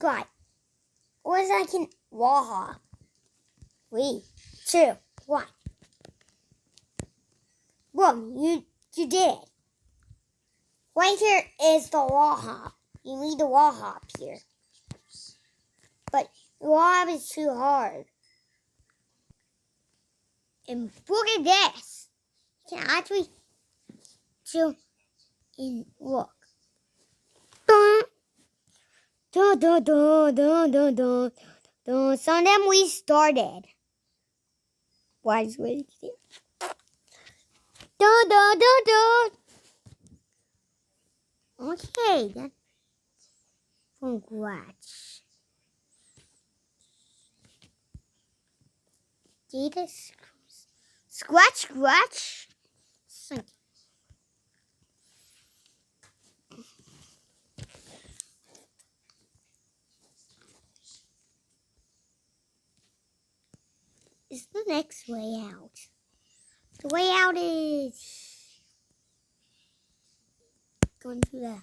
God. Or is I can wall hop. 3, 2, 1. Boom, you did it. Right here is the wall hop. You need the wall hop here. But the wall hop is too hard. And look at this. You can actually chill and look. Dun, dun, dun, dun, dun, dun, dun, dun. Some of them we started. Why is waiting here? Dun, dun, dun, dun. Okay, then. From scratch. Data scratch. It's the next way out. The way out is going to that.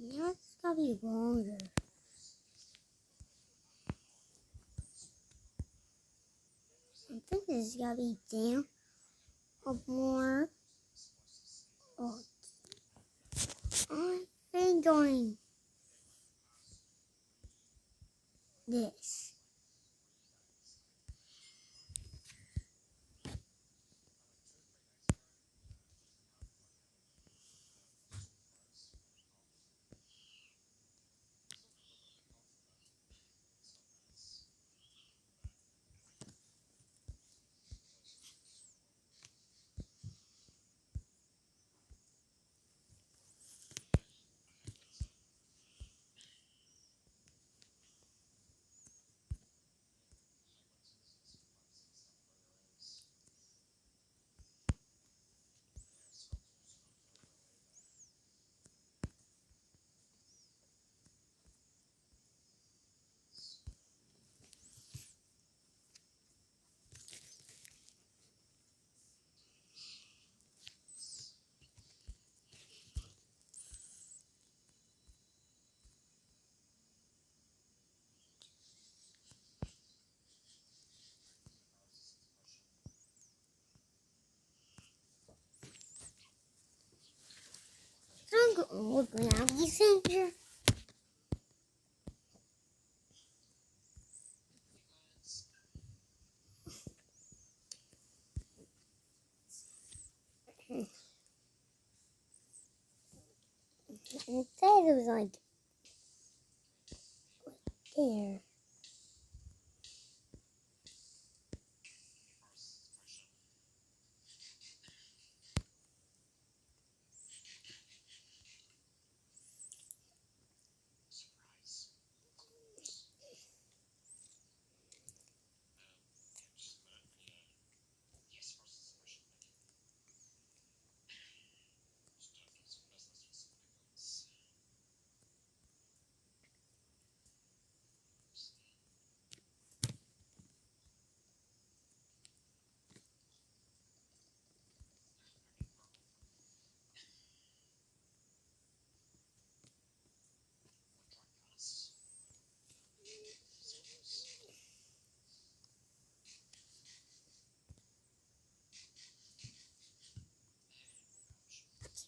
Now it's gotta be longer. I think this is gotta be down or more. Oh, I think going this. I'm looking at these things here. It said it was like there.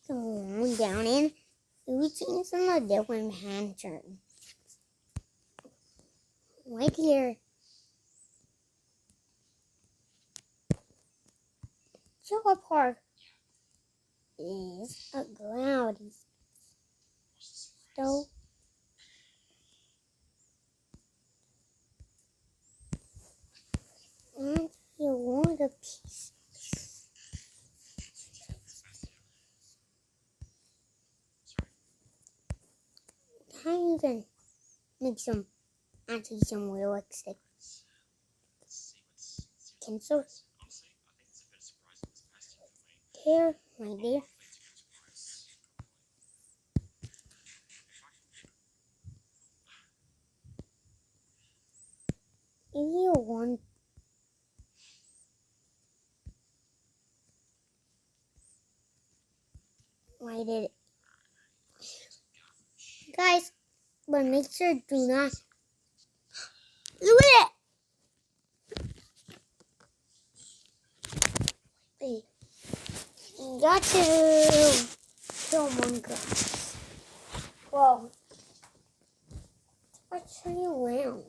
Going down in. We've seen some of different pattern. Right here. Sugar Park is a cloudy stove. And you want a piece. How you can make some actually some real stick. Tinsel. here, right there. If you want, I did it. Guys, but make sure do not do it. Wait, got to kill one guy. Whoa. Let's turn you around.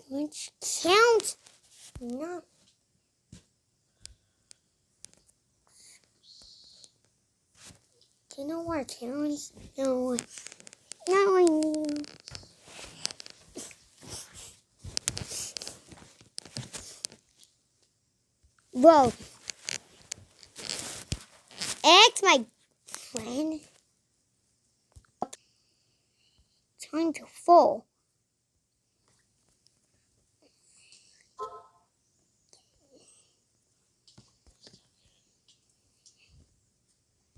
Which count? No. Do you know where counts? No. No, I need. Whoa. Ask my friend. Time to fall.